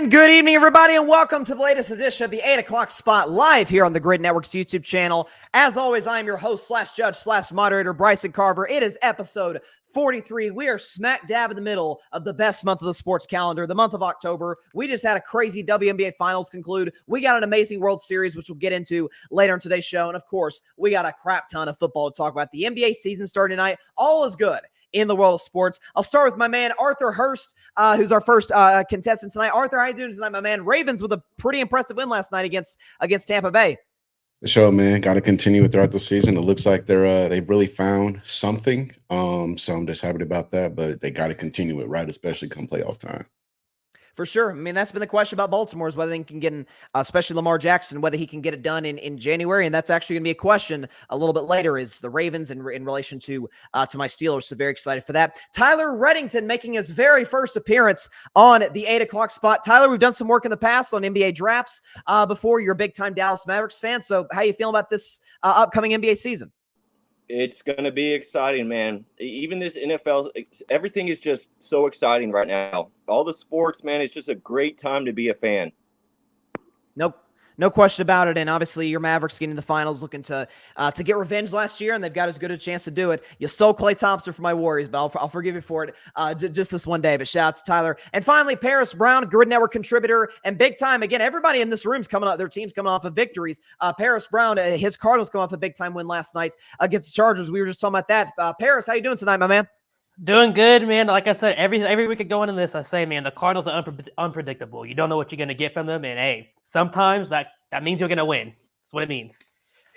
And good evening, everybody, and welcome to the latest edition of the 8 o'clock spot live here on the Gryd Network's YouTube channel. As always, I am your host / moderator, Bryson Carver. It is episode 43. We are smack dab in the middle of the best month of the sports calendar, the month of October. We just had a crazy WNBA finals conclude. We got an amazing World Series, which we'll get into later in today's show. And of course, we got a crap ton of football to talk about. The NBA season starting tonight. All is good in the world of sports. I'll start with my man, Arthur Hurst, who's our first contestant tonight. Arthur, how you doing tonight, my man? Ravens with a pretty impressive win last night against Tampa Bay. The show, man, got to continue throughout the season. It looks like they've really found something. So I'm just happy about that, but they got to continue it, right? Especially come playoff time. For sure. I mean, that's been the question about Baltimore is whether they can get in, especially Lamar Jackson, whether he can get it done in January. And that's actually going to be a question a little bit later is the Ravens in relation to my Steelers. So very excited for that. Tyler Redington making his very first appearance on the 8 o'clock spot. Tyler, we've done some work in the past on NBA drafts before. You're a big-time Dallas Mavericks fan. So how you feeling about this upcoming NBA season? It's going to be exciting, man. Even this NFL, everything is just so exciting right now. All the sports, man, it's just a great time to be a fan. Nope. No question about it, and obviously your Mavericks getting the finals, looking to get revenge last year, and they've got as good a chance to do it. You stole Klay Thompson from my Warriors, but I'll forgive you for it just this one day. But shout out to Tyler. And finally, Paris Brown, Gryd Network contributor, and big time. Again, everybody in this room's coming up. Their team's coming off of victories. Paris Brown, his Cardinals come off a big time win last night against the Chargers. We were just talking about that. Paris, how you doing tonight, my man? Doing good, man. Like I said, every week going into this, I say, man, the Cardinals are unpredictable. You don't know what you're going to get from them, and hey, sometimes that means you're going to win. That's what it means.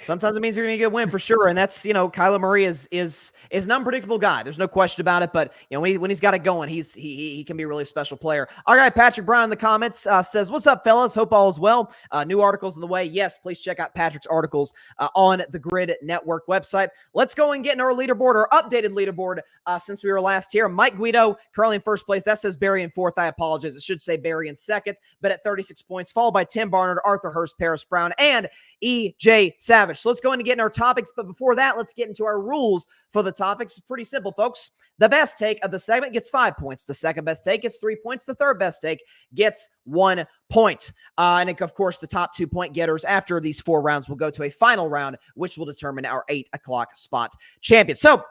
Sometimes it means you're going to get a win for sure, and that's Kyler Murray is an unpredictable guy. There's no question about it. But when he's got it going, he can be a really special player. Our guy Patrick Brown in the comments says, "What's up, fellas? Hope all is well. New articles on the way. Yes, please check out Patrick's articles on the Gryd Network website. Let's go and get in our leaderboard, our updated leaderboard since we were last here. Mike Guido currently in first place. That says Barry in fourth. I apologize. It should say Barry in second, but at 36 points, followed by Tim Barnard, Arthur Hurst, Paris Brown, and EJ Savage. So let's go in and get in our topics. But before that, let's get into our rules for the topics. It's pretty simple, folks. The best take of the segment gets 5 points. The second best take gets 3 points. The third best take gets 1 point. And of course, the top 2 point getters after these 4 rounds will go to a final round, which will determine our 8 o'clock spot champion. So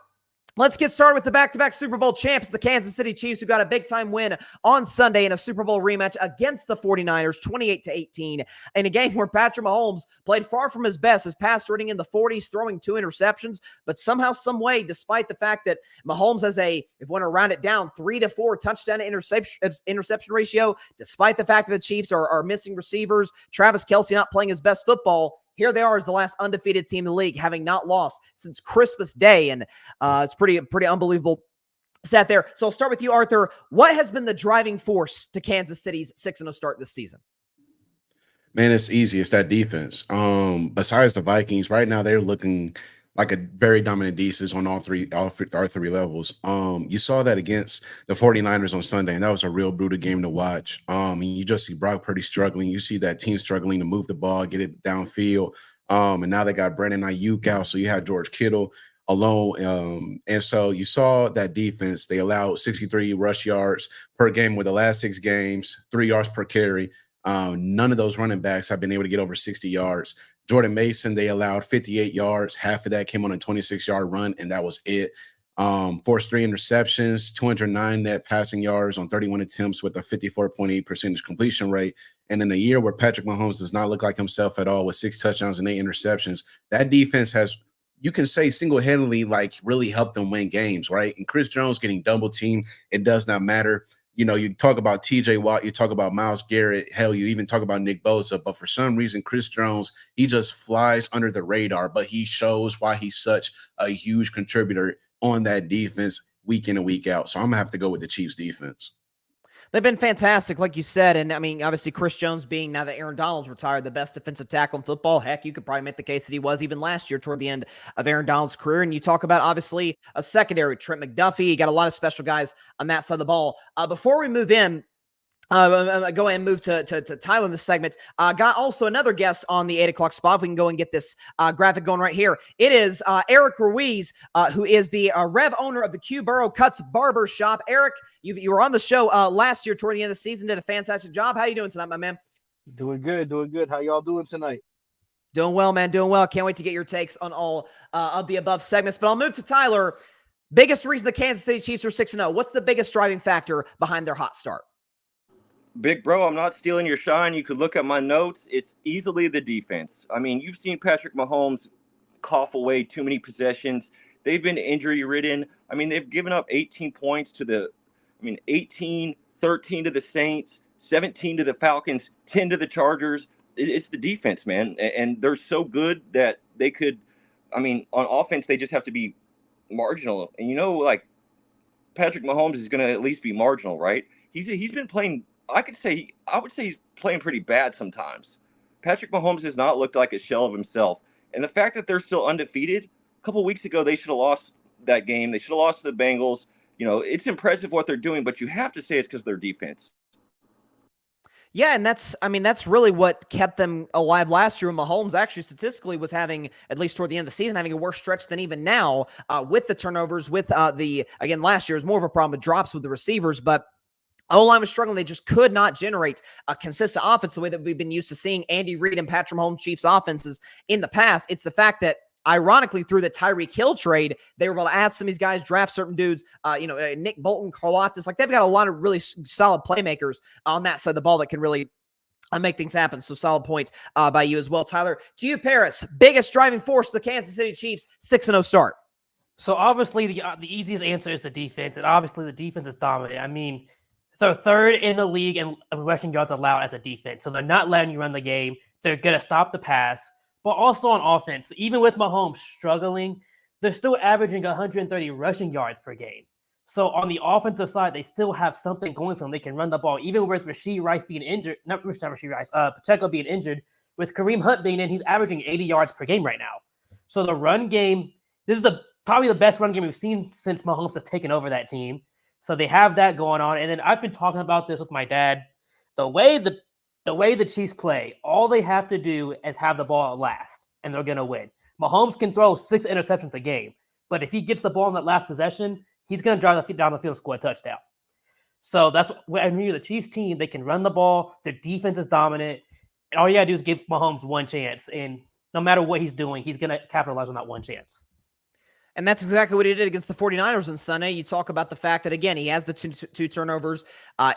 let's get started with the back-to-back Super Bowl champs, the Kansas City Chiefs, who got a big-time win on Sunday in a Super Bowl rematch against the 49ers, 28-18, in a game where Patrick Mahomes played far from his best, his passer rating in the 40s, throwing 2 interceptions, but somehow, some way, despite the fact that Mahomes has if we want to round it down, 3 to 4 touchdown interception ratio, despite the fact that the Chiefs are missing receivers, Travis Kelce not playing his best football, here they are as the last undefeated team in the league, having not lost since Christmas Day. And it's pretty unbelievable stat there. So I'll start with you, Arthur. What has been the driving force to Kansas City's 6-0 start this season? Man, it's easy. It's that defense. Besides the Vikings, right now they're looking like a very dominant defense on all three levels. You saw that against the 49ers on Sunday, and that was a real brutal game to watch. And you just see Brock Purdy struggling. You see that team struggling to move the ball, get it downfield. And now they got Brandon Ayuk out, so you had George Kittle alone. And so you saw that defense. They allowed 63 rush yards per game with the last 6 games, 3 yards per carry. None of those running backs have been able to get over 60 yards. Jordan Mason, they allowed 58 yards. Half of that came on a 26-yard run, and that was it. Forced 3 interceptions, 209 net passing yards on 31 attempts with a 54.8% completion rate. And in a year where Patrick Mahomes does not look like himself at all with 6 touchdowns and 8 interceptions, that defense has, you can say, single-handedly, really helped them win games, right? And Chris Jones getting double-teamed, it does not matter. You talk about TJ Watt, you talk about Myles Garrett, hell, you even talk about Nick Bosa, but for some reason, Chris Jones, he just flies under the radar, but he shows why he's such a huge contributor on that defense week in and week out. So I'm going to have to go with the Chiefs defense. They've been fantastic, like you said. And I mean, obviously, Chris Jones being, now that Aaron Donald's retired, the best defensive tackle in football. Heck, you could probably make the case that he was even last year toward the end of Aaron Donald's career. And you talk about, obviously, a secondary, Trent McDuffie. You got a lot of special guys on that side of the ball. Before we move in, Go ahead and move to Tyler in this segment. Got also another guest on the 8 o'clock spot. If we can go and get this graphic going right here. It is Erik Ruiz, who is the Rev owner of the Q Borough Cuts Barber Shop. Erik, you were on the show last year toward the end of the season, did a fantastic job. How you doing tonight, my man? Doing good, doing good. How y'all doing tonight? Doing well, man. Doing well. Can't wait to get your takes on all of the above segments. But I'll move to Tyler. Biggest reason the Kansas City Chiefs are 6-0. What's the biggest driving factor behind their hot start? Big bro, I'm not stealing your shine. You could look at my notes. It's easily the defense. I mean, you've seen Patrick Mahomes cough away too many possessions. They've been injury ridden. I mean, they've given up 18 points to 13 to the Saints, 17 to the Falcons, 10 to the Chargers. It's the defense, man. And they're so good that they could, on offense, they just have to be marginal. And Patrick Mahomes is going to at least be marginal, right? He's been playing. I would say he's playing pretty bad sometimes. Patrick Mahomes has not looked like a shell of himself. And the fact that they're still undefeated, a couple weeks ago, they should have lost that game. They should have lost to the Bengals. It's impressive what they're doing, but you have to say it's because of their defense. Yeah, and that's really what kept them alive last year. Mahomes actually statistically was having, at least toward the end of the season, having a worse stretch than even now with the turnovers, with last year was more of a problem with drops with the receivers, but O-line was struggling. They just could not generate a consistent offense the way that we've been used to seeing Andy Reid and Patrick Mahomes Chiefs offenses in the past. It's the fact that, ironically, through the Tyreek Hill trade, they were able to add some of these guys, draft certain dudes, Nick Bolton, Karlaftis. Like, they've got a lot of really solid playmakers on that side of the ball that can really make things happen. So solid point by you as well, Tyler. To you, Paris, biggest driving force of the Kansas City Chiefs 6-0 start. So obviously the easiest answer is the defense, and obviously the defense is dominant. I mean, they're third in the league in rushing yards allowed as a defense. So they're not letting you run the game. They're going to stop the pass. But also on offense, even with Mahomes struggling, they're still averaging 130 rushing yards per game. So on the offensive side, they still have something going for them. They can run the ball. Even with Rashee Rice being injured, Pacheco being injured, with Kareem Hunt being in, he's averaging 80 yards per game right now. So the run game, this is probably the best run game we've seen since Mahomes has taken over that team. So they have that going on. And then I've been talking about this with my dad. The way the Chiefs play, all they have to do is have the ball at last, and they're going to win. Mahomes can throw 6 interceptions a game, but if he gets the ball in that last possession, he's going to drive down the field and score a touchdown. So that's when you're the Chiefs team, they can run the ball. Their defense is dominant. And all you got to do is give Mahomes one chance. And no matter what he's doing, he's going to capitalize on that one chance. And that's exactly what he did against the 49ers on Sunday. You talk about the fact that, again, he has the two turnovers,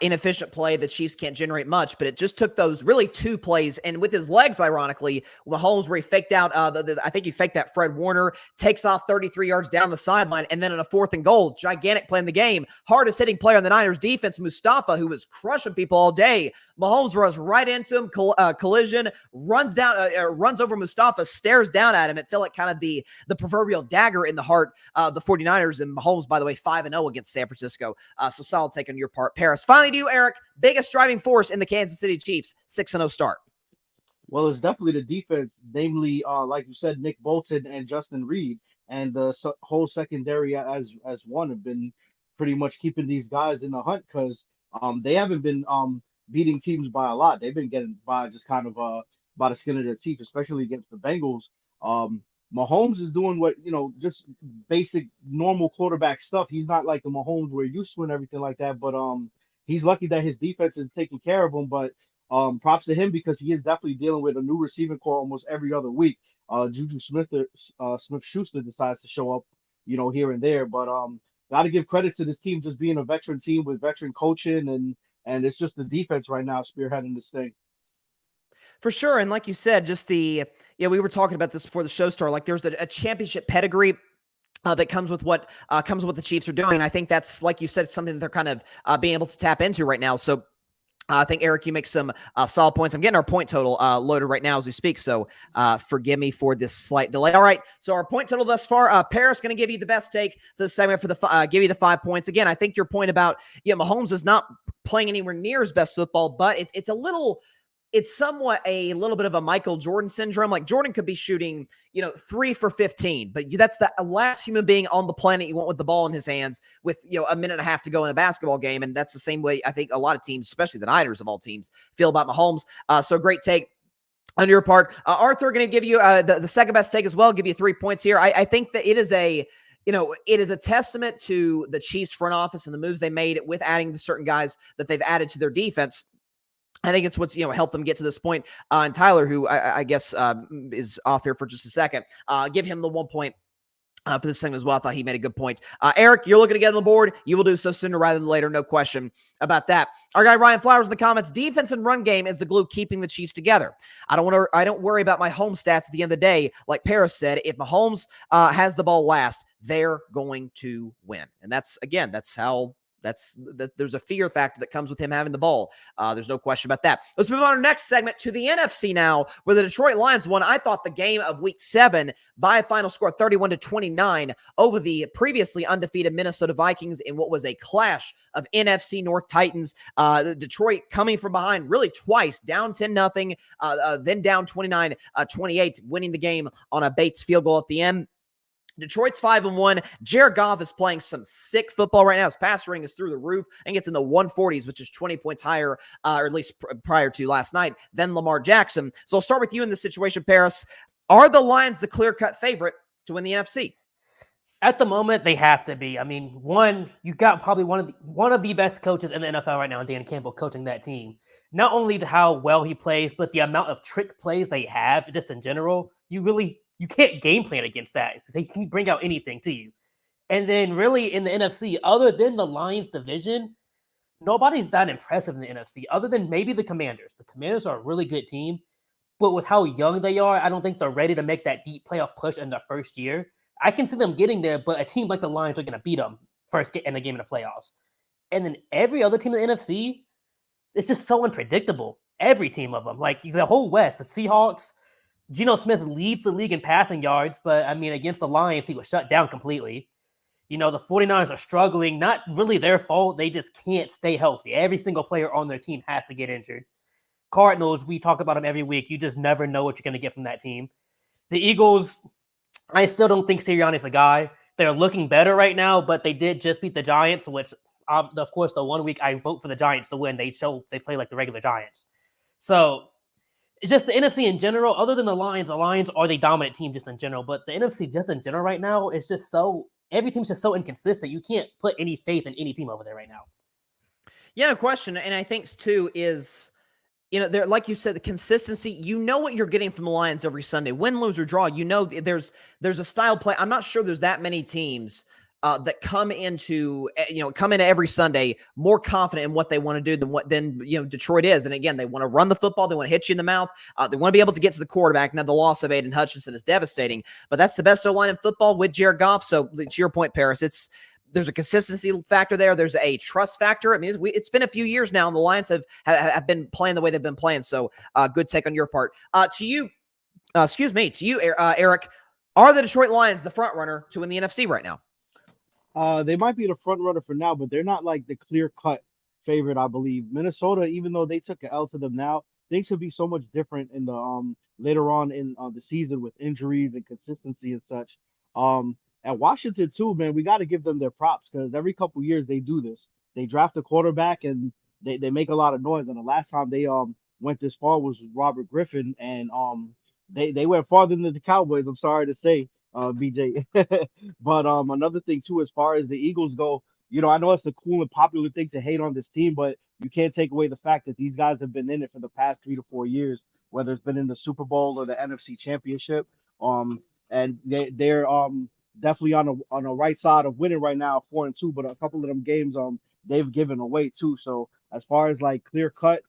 inefficient play. The Chiefs can't generate much, but it just took those really 2 plays. And with his legs, ironically, Mahomes, where he faked out, I think he faked out Fred Warner, takes off 33 yards down the sideline, and then in a 4th and goal, gigantic play in the game. Hardest hitting player on the Niners defense, Mustafa, who was crushing people all day. Mahomes runs right into him, collision, runs over Mustafa, stares down at him. It felt like kind of the proverbial dagger in the heart of the 49ers. And Mahomes, by the way, 5-0 against San Francisco. So solid take on your part, Paris. Finally to you, Erik, biggest driving force in the Kansas City Chiefs 6-0 start. Well, it's definitely the defense, namely, like you said, Nick Bolton and Justin Reid, and the whole secondary as one have been pretty much keeping these guys in the hunt because they haven't been beating teams by a lot. They've been getting by just kind of by the skin of their teeth, especially against the Bengals. Mahomes is doing what, just basic normal quarterback stuff. He's not like the Mahomes we're used to and everything like that, but he's lucky that his defense is taking care of him. But props to him because he is definitely dealing with a new receiving core almost every other week. Juju Smith-Schuster decides to show up, here and there. But got to give credit to this team just being a veteran team with veteran coaching, and it's just the defense right now spearheading this thing. For sure. And like you said, just we were talking about this before the show started. Like, there's a championship pedigree that comes with what the Chiefs are doing. And I think that's, like you said, something that they're kind of being able to tap into right now. So I think, Erik, you make some solid points. I'm getting our point total loaded right now as we speak, so forgive me for this slight delay. All right, so our point total thus far, Paris going to give you the best take for the segment for give you the 5 points. Again, I think your point about Mahomes is not playing anywhere near his best football, but it's a little it's somewhat a little bit of a Michael Jordan syndrome. Like Jordan could be shooting, 3 for 15, but that's the last human being on the planet you want with the ball in his hands with, a minute and a half to go in a basketball game. And that's the same way I think a lot of teams, especially the Niners of all teams, feel about Mahomes. So great take on your part. Arthur, going to give you the second best take as well. Give you 3 points here. I think that it is a testament to the Chiefs front office and the moves they made with adding the certain guys that they've added to their defense. I think it's what's, helped them get to this point. And Tyler, who I guess is off here for just a second, give him the 1 point for this segment as well. I thought he made a good point. Eric, you're looking to get on the board. You will do so sooner rather than later. No question about that. Our guy Ryan Flowers in the comments: defense and run game is the glue keeping the Chiefs together. I don't worry about my home stats at the end of the day. Like Paris said, if Mahomes has the ball last, they're going to win. And that's how. There's a fear factor that comes with him having the ball. There's no question about that. Let's move on to our next segment to the NFC now, where the Detroit Lions won, I thought, the game of Week 7 by a final score 31-29 over the previously undefeated Minnesota Vikings in what was a clash of NFC North Titans. Detroit coming from behind really twice, down 10-0, then down 29-28, winning the game on a Bates field goal at the end. Detroit's 5-1. Jared Goff is playing some sick football right now. His passer rating is through the roof and gets in the 140s, which is 20 points higher, or at least prior to last night, than Lamar Jackson. So I'll start with you in this situation, Paris. Are the Lions the clear-cut favorite to win the NFC? At the moment, they have to be. I mean, you got probably one of the best coaches in the NFL right now, Dan Campbell, coaching that team. Not only how well he plays, but the amount of trick plays they have just in general. You can't game plan against that because he can bring out anything to you. And then really in the NFC, other than the Lions division, nobody's that impressive in the NFC other than maybe the Commanders. The Commanders are a really good team, but with how young they are, I don't think they're ready to make that deep playoff push in their first year. I can see them getting there, but a team like the Lions are going to beat them first in the game in the playoffs. And then every other team in the NFC, it's just so unpredictable. Every team of them, like the whole West, the Seahawks, Geno Smith leads the league in passing yards, but I mean, against the Lions, he was shut down completely. The 49ers are struggling, not really their fault. They just can't stay healthy. Every single player on their team has to get injured. Cardinals, we talk about them every week. You just never know what you're going to get from that team. The Eagles, I still don't think Sirianni's the guy. They're looking better right now, but they did just beat the Giants, which, of course, the 1 week I vote for the Giants to win, they play like the regular Giants. So it's just the NFC in general, other than the Lions are the dominant team just in general, but the NFC just in general right now is just every team's just so inconsistent. You can't put any faith in any team over there right now. Yeah, no question. And I think too is, there, like you said, the consistency, what you're getting from the Lions every Sunday, win, lose, or draw. There's a style play. I'm not sure there's that many teams that come into every Sunday more confident in what they want to do than Detroit is. And again, they want to run the football. They want to hit you in the mouth. They want to be able to get to the quarterback. Now, the loss of Aiden Hutchinson is devastating, but that's the best O-line in football with Jared Goff. So to your point, Paris, there's a consistency factor there. There's a trust factor. I mean, it's been a few years now, and the Lions have been playing the way they've been playing. So good take on your part. To you, Eric, are the Detroit Lions the front runner to win the NFC right now? They might be the front runner for now, but they're not like the clear-cut favorite, I believe. Minnesota, even though they took an L to them now, things could be so much different in the later on in the season with injuries and consistency and such. At Washington too, man, we got to give them their props because every couple years they do this. They draft a quarterback and they make a lot of noise. And the last time they went this far was Robert Griffin, and they went farther than the Cowboys. I'm sorry to say, BJ. But another thing too, as far as the Eagles go, I know it's a cool and popular thing to hate on this team, but you can't take away the fact that these guys have been in it for the past 3 to 4 years, whether it's been in the Super Bowl or the NFC Championship. And they're definitely on the right side of winning right now, 4-2. But a couple of them games they've given away too. So as far as like clear cut,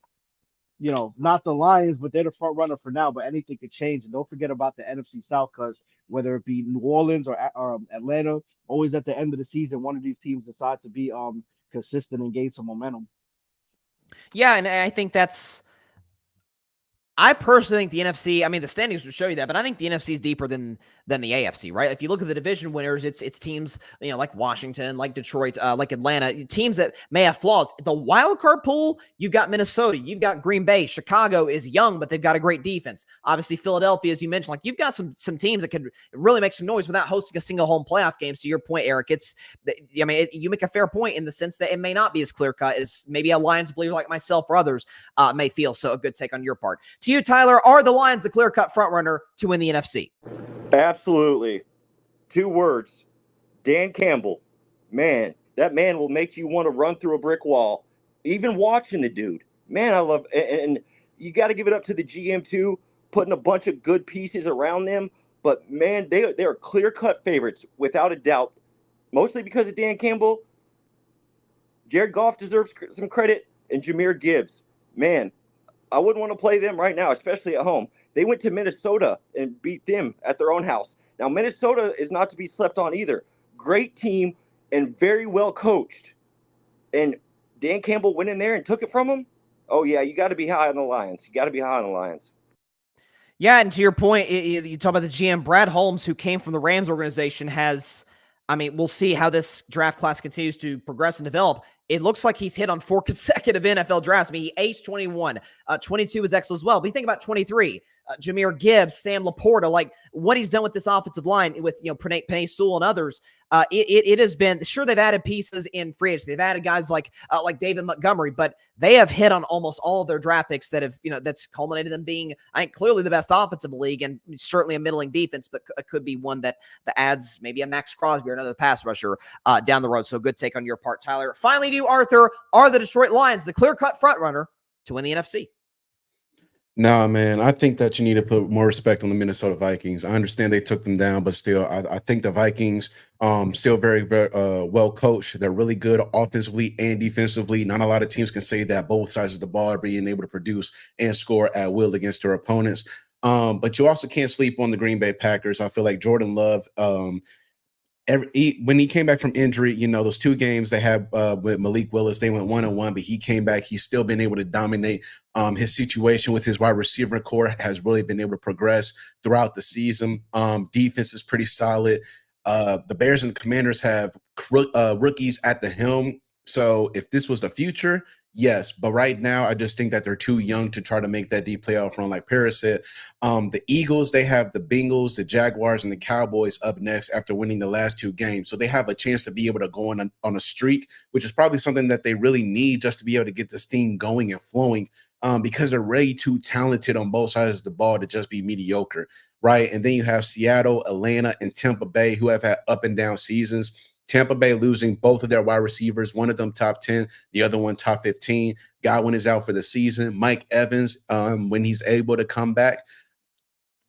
not the Lions, but they're the front runner for now. But anything could change. And don't forget about the NFC South, because whether it be New Orleans or Atlanta, always at the end of the season, one of these teams decides to be consistent and gain some momentum. Yeah, and I think that's. I personally think the NFC, I mean, the standings would show you that, but I think the NFC is deeper than the AFC, right? If you look at the division winners, it's teams, like Washington, like Detroit, like Atlanta, teams that may have flaws. The wild card pool, you've got Minnesota, you've got Green Bay, Chicago is young, but they've got a great defense. Obviously, Philadelphia, as you mentioned, like you've got some teams that could really make some noise without hosting a single home playoff game. So your point, Eric, you make a fair point in the sense that it may not be as clear cut as maybe a Lions believer like myself or others may feel. So a good take on your part. To you, Tyler, are the Lions the clear-cut frontrunner to win the NFC? Absolutely. 2 words. Dan Campbell. Man, that man will make you want to run through a brick wall. Even watching the dude. Man, I love and you got to give it up to the GM too, putting a bunch of good pieces around them. But man, they are clear-cut favorites without a doubt. Mostly because of Dan Campbell. Jared Goff deserves some credit, and Jahmyr Gibbs. Man, I wouldn't want to play them right now, especially at home. They went to Minnesota and beat them at their own house. Now, Minnesota is not to be slept on either. Great team and very well coached. And Dan Campbell went in there and took it from them. Oh, yeah, you got to be high on the Lions. You got to be high on the Lions. Yeah, and to your point, you talk about the GM, Brad Holmes, who came from the Rams organization, we'll see how this draft class continues to progress and develop. It looks like he's hit on 4 consecutive NFL drafts. I mean, he aced 21. 22 was excellent as well. But you think about 23, Jahmyr Gibbs, Sam Laporta, like what he's done with this offensive line with, Penei Sewell and others. It has been, sure, they've added pieces in free agency. They've added guys like David Montgomery, but they have hit on almost all of their draft picks that have, that's culminated in being, I think, clearly the best offensive league and certainly a middling defense, but could be one that adds maybe a Max Crosby or another pass rusher down the road. So good take on your part, Tyler. Finally, to you, Arthur, are the Detroit Lions the clear-cut front-runner to win the NFC? Nah, man, I think that you need to put more respect on the Minnesota Vikings. I understand they took them down, but still, I think the Vikings still very, very well coached. They're really good offensively and defensively. Not a lot of teams can say that both sides of the ball are being able to produce and score at will against their opponents. But you also can't sleep on the Green Bay Packers. I feel like Jordan Love, when he came back from injury, those 2 games they had with Malik Willis, they went 1-1, but he came back. He's still been able to dominate. His situation with his wide receiver core has really been able to progress throughout the season. Defense is pretty solid. The Bears and the Commanders have rookies at the helm. So if this was the future, yes, but right now I just think that they're too young to try to make that deep playoff run. Like Paris said, the Eagles, they have the Bengals, the Jaguars, and the Cowboys up next after winning the last 2 games. So they have a chance to be able to go on a streak, which is probably something that they really need just to be able to get this team going and flowing, because they're way too talented on both sides of the ball to just be mediocre, right? And then you have Seattle, Atlanta, and Tampa Bay, who have had up and down seasons. Tampa Bay losing both of their wide receivers, one of them top 10, the other one top 15. Godwin is out for the season. Mike Evans, when he's able to come back,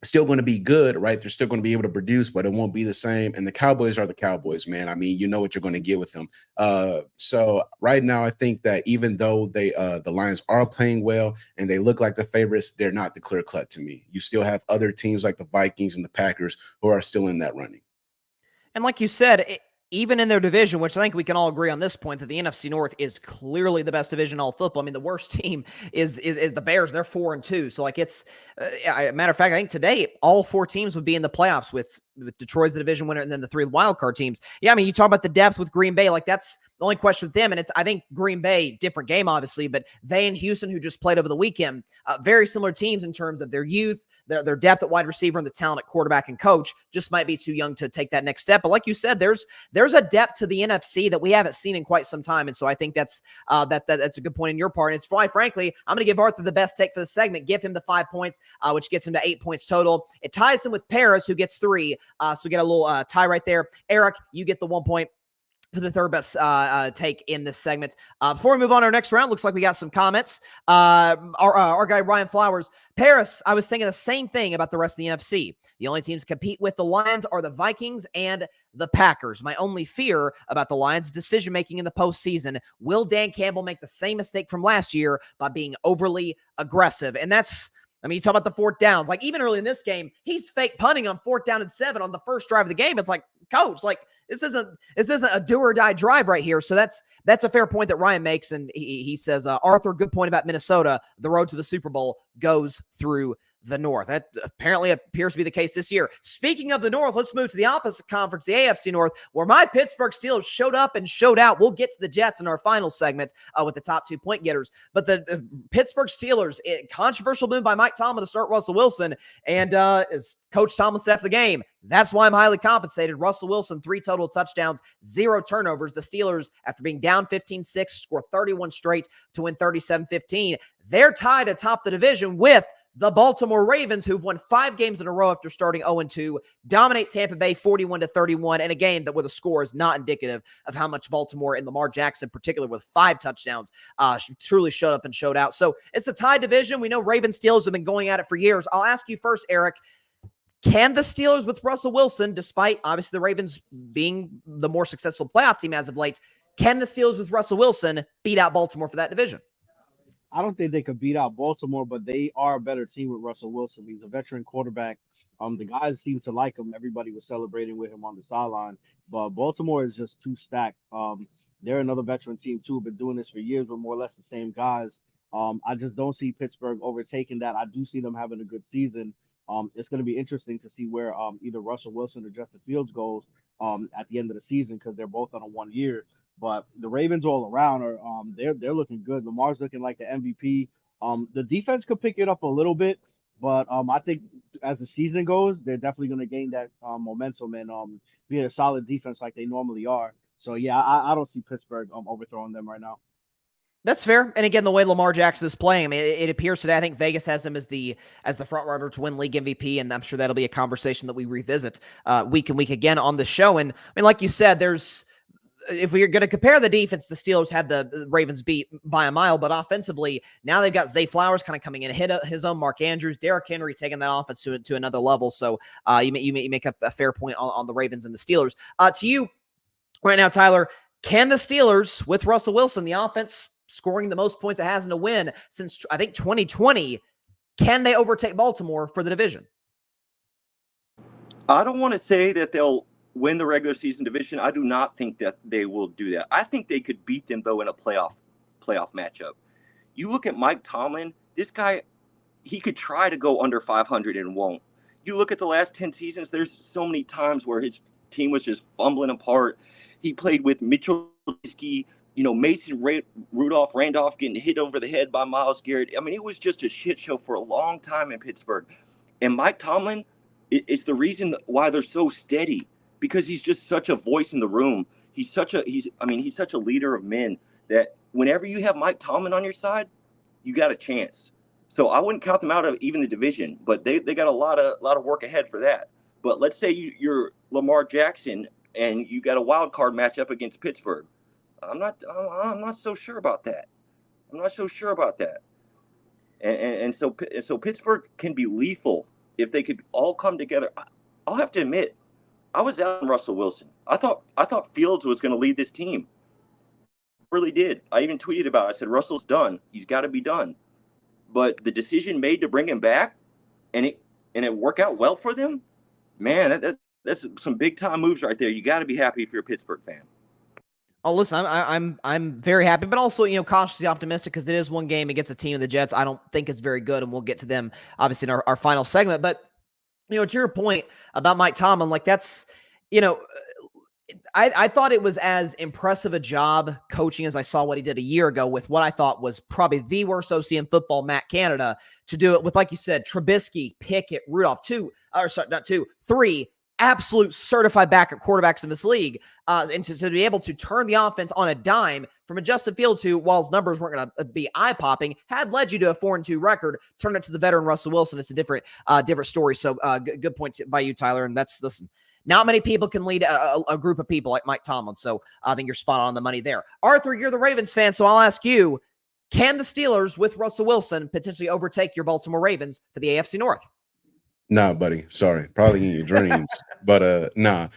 still going to be good, right? They're still going to be able to produce, but it won't be the same. And the Cowboys are the Cowboys, man. I mean, you know what you're going to get with them. So right now, I think that even though the Lions are playing well and they look like the favorites, they're not the clear cut to me. You still have other teams like the Vikings and the Packers who are still in that running. And like you said, even in their division, which I think we can all agree on this point, that the NFC North is clearly the best division in all football. I mean, the worst team is the Bears. They're 4-2. So, like, it's matter of fact, I think today all 4 teams would be in the playoffs with Detroit's the division winner and then the 3 wild card teams. Yeah, I mean, you talk about the depth with Green Bay. Like, that's the only question with them. And I think Green Bay, different game, obviously, but they and Houston, who just played over the weekend, very similar teams in terms of their youth, their depth at wide receiver, and the talent at quarterback and coach. Just might be too young to take that next step. But like you said, there's a depth to the NFC that we haven't seen in quite some time. And so I think that's a good point in your part. And it's why, frankly, I'm going to give Arthur the best take for the segment. Give him the 5 points, which gets him to 8 points total. It ties him with Paris, who gets 3. So we get a little tie right there. Eric, you get the 1 point for the third best take in this segment. Before we move on to our next round, looks like we got some comments. Our guy Ryan Flowers, Paris, I was thinking the same thing about the rest of the NFC. The only teams compete with the Lions are the Vikings and the Packers. My only fear about the Lions' decision-making in the postseason, will Dan Campbell make the same mistake from last year by being overly aggressive? And that's, I mean, you talk about the 4th downs. Like, even early in this game, he's fake punting on 4th down and 7 on the first drive of the game. It's like, coach, like, this isn't a do or die drive right here. So that's a fair point that Ryan makes, and he says, Arthur, good point about Minnesota. The road to the Super Bowl goes through the North. That apparently appears to be the case this year. Speaking of the North, let's move to the opposite conference, the AFC North, where my Pittsburgh Steelers showed up and showed out. We'll get to the Jets in our final segment with the top 2 point getters. But the Pittsburgh Steelers, controversial move by Mike Tomlin to start Russell Wilson, and as Coach Tomlin said after the game, that's why I'm highly compensated. Russell Wilson, 3 total touchdowns, 0 turnovers. The Steelers, after being down 15-6, score 31 straight to win 37-15. They're tied atop the division with the Baltimore Ravens, who've won 5 games in a row after starting 0-2, dominate Tampa Bay 41-31 in a game that with a score is not indicative of how much Baltimore and Lamar Jackson, in particular with 5 touchdowns, truly showed up and showed out. So it's a tied division. We know Ravens Steelers have been going at it for years. I'll ask you first, Erik, can the Steelers with Russell Wilson, despite obviously the Ravens being the more successful playoff team as of late, can the Steelers with Russell Wilson beat out Baltimore for that division? I don't think they could beat out Baltimore, but they are a better team with Russell Wilson. He's a veteran quarterback. The guys seem to like him. Everybody was celebrating with him on the sideline, but Baltimore is just too stacked. They're another veteran team too, been doing this for years with more or less the same guys. I just don't see Pittsburgh overtaking that. I do see them having a good season. It's going to be interesting to see where either Russell Wilson or Justin Fields goes at the end of the season, because they're both on a 1 year. But the Ravens all around are they're looking good. Lamar's looking like the MVP. The defense could pick it up a little bit, but I think as the season goes, they're definitely going to gain that momentum and be a solid defense like they normally are. So yeah, I don't see Pittsburgh overthrowing them right now. That's fair. And again, the way Lamar Jackson is playing, I mean, it appears today, I think Vegas has him as the front runner to win league MVP, and I'm sure that'll be a conversation that we revisit week and week again on the show. And I mean, like you said, if we're going to compare the defense, the Steelers had the Ravens beat by a mile, but offensively, now they've got Zay Flowers kind of coming in, hit his own Mark Andrews, Derrick Henry taking that offense to another level. So you make a fair point on the Ravens and the Steelers. To you right now, Tyler, can the Steelers with Russell Wilson, the offense scoring the most points it has in a win since I think 2020, can they overtake Baltimore for the division? I don't want to say that they'll win the regular season division. I do not think that they will do that. I think they could beat them, though, in a playoff matchup. You look at Mike Tomlin, this guy, he could try to go under 500 and won't. You look at the last 10 seasons, there's so many times where his team was just fumbling apart. He played with Mitchell Trubisky, Mason Rudolph Randolph getting hit over the head by Myles Garrett. I mean, it was just a shit show for a long time in Pittsburgh. And Mike Tomlin is the reason why they're so steady, because he's just such a voice in the room. He's such a leader of men that whenever you have Mike Tomlin on your side, you got a chance. So I wouldn't count them out of even the division, but they got a lot of work ahead for that. But let's say you're Lamar Jackson and you got a wild card matchup against Pittsburgh. I'm not so sure about that. And so Pittsburgh can be lethal if they could all come together. I'll have to admit, I was out on Russell Wilson. I thought Fields was going to lead this team. Really did. I even tweeted about it. I said, Russell's done. He's got to be done. But the decision made to bring him back and it worked out well for them, man, that's some big time moves right there. You got to be happy if you're a Pittsburgh fan. Oh, listen, I'm very happy, but also, cautiously optimistic because it is one game against a team of the Jets I don't think is very good, and we'll get to them obviously in our final segment. But to your point about Mike Tomlin, like that's, I thought it was as impressive a job coaching as I saw what he did a year ago with what I thought was probably the worst OC in football, Matt Canada, to do it with, like you said, Trubisky, Pickett, Rudolph, three absolute certified backup quarterbacks in this league. And to be able to turn the offense on a dime from a Justin Fields who, while his numbers weren't going to be eye-popping, had led you to a 4-2 record, turn it to the veteran Russell Wilson. It's a different story. So good point by you, Tyler. And listen, not many people can lead a group of people like Mike Tomlin. So I think you're spot on the money there. Arthur, you're the Ravens fan, so I'll ask you, can the Steelers with Russell Wilson potentially overtake your Baltimore Ravens for the AFC North? Nah, buddy. Sorry. Probably in your dreams. But nah.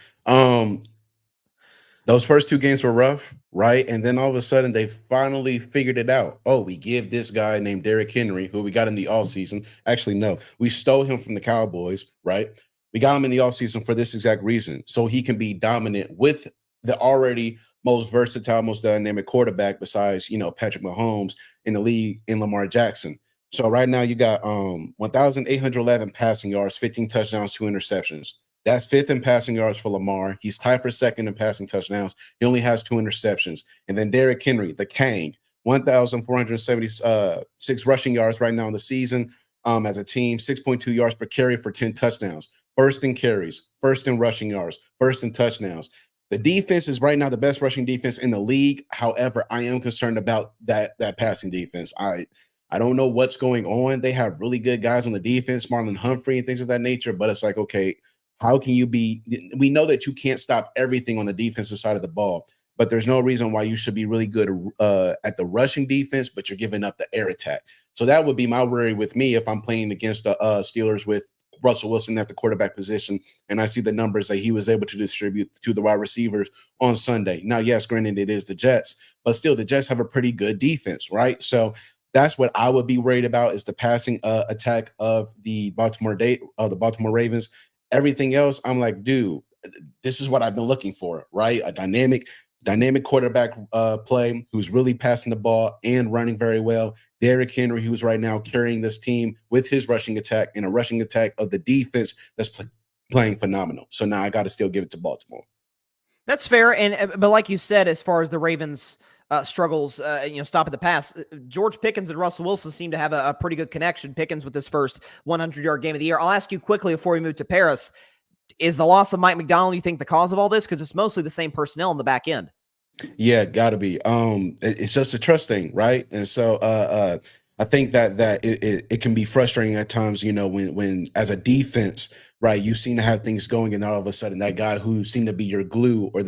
Those first 2 games were rough, right? And then all of a sudden they finally figured it out. Oh, we give this guy named Derrick Henry, who we got in the offseason. Actually, no. We stole him from the Cowboys, right? We got him in the offseason for this exact reason, so he can be dominant with the already most versatile, most dynamic quarterback besides, Patrick Mahomes in the league in Lamar Jackson. So right now you got 1,811 passing yards, 15 touchdowns, 2 interceptions. That's 5th in passing yards for Lamar. He's tied for 2nd in passing touchdowns. He only has 2 interceptions. And then Derrick Henry, the Kang, 1,476 rushing yards right now in the season as a team, 6.2 yards per carry for 10 touchdowns. 1st in carries, 1st in rushing yards, 1st in touchdowns. The defense is right now the best rushing defense in the league. However, I am concerned about that passing defense. I don't know what's going on. They have really good guys on the defense, Marlon Humphrey and things of that nature, but it's like, okay, how can you be – we know that you can't stop everything on the defensive side of the ball, but there's no reason why you should be really good at the rushing defense, but you're giving up the air attack. So that would be my worry with me if I'm playing against the Steelers with Russell Wilson at the quarterback position, and I see the numbers that he was able to distribute to the wide receivers on Sunday. Now, yes, granted, it is the Jets, but still the Jets have a pretty good defense, right? So – that's what I would be worried about is the passing attack of the Baltimore Ravens. Everything else, I'm like, dude, this is what I've been looking for, right? A dynamic quarterback play who's really passing the ball and running very well. Derrick Henry, who's right now carrying this team with his rushing attack and a rushing attack of the defense that's playing phenomenal. So now I got to still give it to Baltimore. That's fair, but like you said, as far as the Ravens struggles, stopping the pass, George Pickens and Russell Wilson seem to have a pretty good connection. Pickens with his first 100-yard game of the year. I'll ask you quickly before we move to Paris, is the loss of Mike McDonald, you think, the cause of all this? Because it's mostly the same personnel in the back end. Yeah, gotta be. It's just a trust thing, right? And so I think that it can be frustrating at times, when as a defense, right, you seem to have things going, and all of a sudden that guy who seemed to be your glue or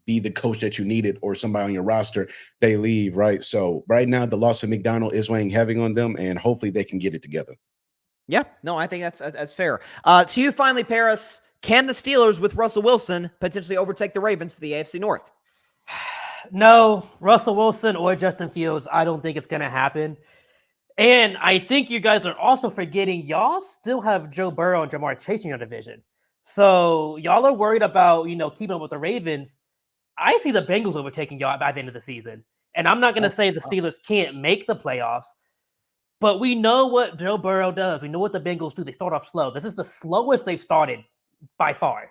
be the coach that you needed or somebody on your roster, they leave, right? So right now the loss of McDonald is weighing heavy on them, and hopefully they can get it together. Yeah, no, I think that's fair. To you finally, Paris, can the Steelers with Russell Wilson potentially overtake the Ravens for the AFC North? No, Russell Wilson or Justin Fields, I don't think it's going to happen. And I think you guys are also forgetting y'all still have Joe Burrow and Jamar Chase in your division. So y'all are worried about, keeping up with the Ravens. I see the Bengals overtaking y'all by the end of the season. And I'm not going to say the Steelers can't make the playoffs, but we know what Joe Burrow does. We know what the Bengals do. They start off slow. This is the slowest they've started by far.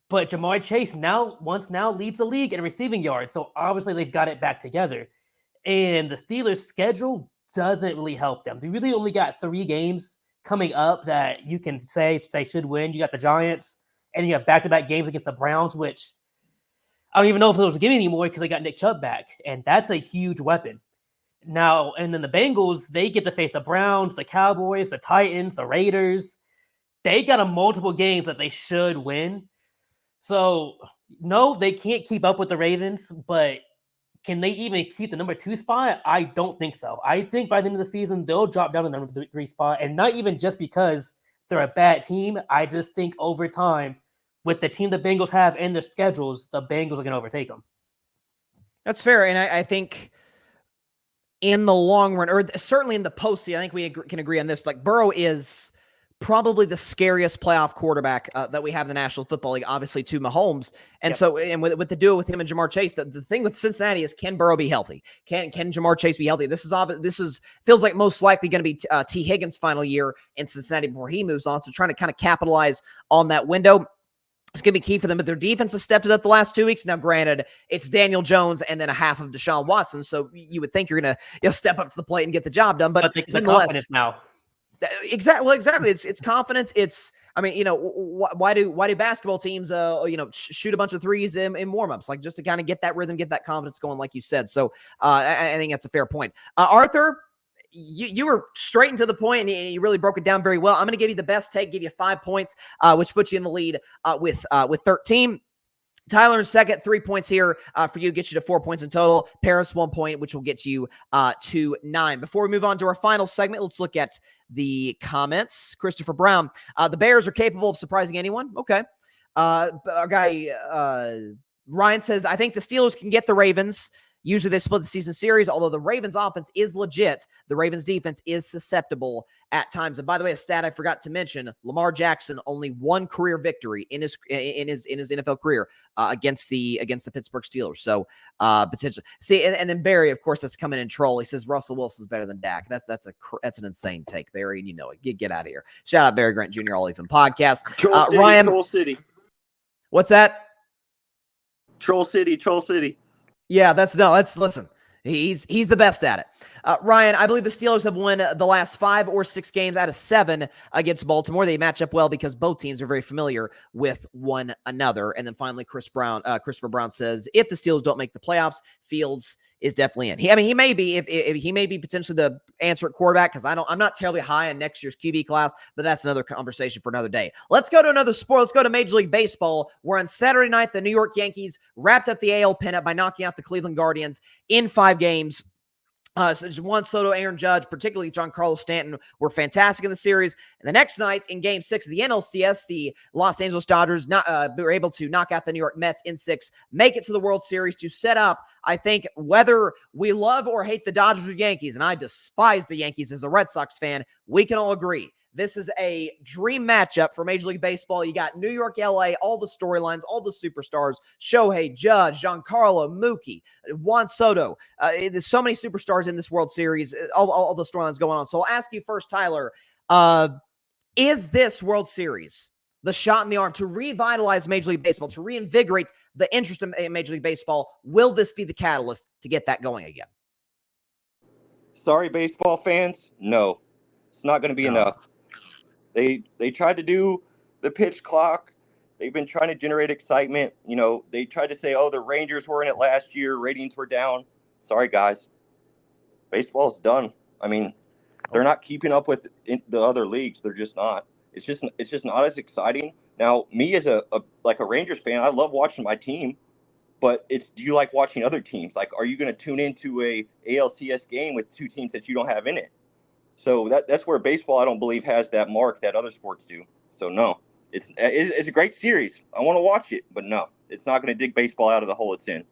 But Jamar Chase now leads the league in receiving yards. So obviously they've got it back together. And the Steelers' schedule doesn't really help them. They really only got 3 games coming up that you can say they should win. You got the Giants, and you have back-to-back games against the Browns, which I don't even know if those are given anymore because they got Nick Chubb back. And that's a huge weapon. Now, and then the Bengals, they get to face the Browns, the Cowboys, the Titans, the Raiders. They got multiple games that they should win. So, no, they can't keep up with the Ravens, but can they even keep the number 2 spot? I don't think so. I think by the end of the season, they'll drop down to the number 3 spot, and not even just because they're a bad team. I just think over time, with the team the Bengals have and their schedules, the Bengals are going to overtake them. That's fair, and I think in the long run, or certainly in the postseason, I think we can agree on this. Like, Burrow is probably the scariest playoff quarterback that we have in the National Football League, obviously, to Mahomes. And so, and with the duo with him and Jamar Chase, the thing with Cincinnati is, can Burrow be healthy? Can Jamar Chase be healthy? This feels like most likely going to be T. Higgins' final year in Cincinnati before he moves on. So trying to kind of capitalize on that window. It's going to be key for them, but their defense has stepped it up the last 2 weeks. Now, granted, it's Daniel Jones and then a half of Deshaun Watson, so you would think you're going to step up to the plate and get the job done. But the confidence now. Exactly. Well, exactly. It's confidence. Why do basketball teams, shoot a bunch of threes in warmups, like just to kind of get that rhythm, get that confidence going, like you said. So I think that's a fair point. Arthur, you were straight and to the point, and you really broke it down very well. I'm going to give you the best take, give you 5 points, which puts you in the lead with 13. Tyler in second, 3 points here for you, get you to 4 points in total. Paris, 1 point, which will get you to 9. Before we move on to our final segment, let's look at the comments. Christopher Brown, the Bears are capable of surprising anyone. Okay. Our guy Ryan says, I think the Steelers can get the Ravens. Usually they split the season series, although the Ravens offense is legit. The Ravens defense is susceptible at times. And by the way, a stat I forgot to mention, Lamar Jackson only one career victory in his NFL career against the Pittsburgh Steelers. So potentially. See, and then Barry, of course, that's coming in troll. He says Russell Wilson's better than Dak. That's an insane take, Barry, and you know it. Get out of here. Shout out Barry Grant Jr. All Even Podcast. Ryan, Troll City. What's that? Troll City. Yeah, listen. He's the best at it. Ryan, I believe the Steelers have won the last 5 or 6 games out of 7 against Baltimore. They match up well because both teams are very familiar with one another. And then finally, Christopher Brown says, if the Steelers don't make the playoffs, Fields is definitely in. He may be if he may be potentially the answer at quarterback, because I'm not terribly high on next year's QB class, but that's another conversation for another day. Let's go to another sport. Let's go to Major League Baseball, where on Saturday night the New York Yankees wrapped up the AL pennant by knocking out the Cleveland Guardians in 5 games. So just Juan Soto, Aaron Judge, particularly Giancarlo Stanton, were fantastic in the series. And the next night in Game 6 of the NLCS, the Los Angeles Dodgers were able to knock out the New York Mets in 6, make it to the World Series to set up, I think, whether we love or hate the Dodgers or Yankees, and I despise the Yankees as a Red Sox fan, we can all agree. This is a dream matchup for Major League Baseball. You got New York, LA, all the storylines, all the superstars, Shohei, Judge, Giancarlo, Mookie, Juan Soto. There's so many superstars in this World Series, all the storylines going on. So I'll ask you first, Tyler, is this World Series the shot in the arm to revitalize Major League Baseball, to reinvigorate the interest in Major League Baseball? Will this be the catalyst to get that going again? Sorry, baseball fans. No, it's not going to be enough. They tried to do the pitch clock. They've been trying to generate excitement. You know, they tried to say, oh, the Rangers were in it last year. Ratings were down. Sorry, guys. Baseball's done. I mean, they're not keeping up with the other leagues. They're just not. It's just not as exciting. Now, me as a Rangers fan, I love watching my team. But do you like watching other teams? Like, are you going to tune into a ALCS game with 2 teams that you don't have in it? So that's where baseball, I don't believe, has that mark that other sports do. So no, it's a great series. I want to watch it, but no, it's not going to dig baseball out of the hole it's in.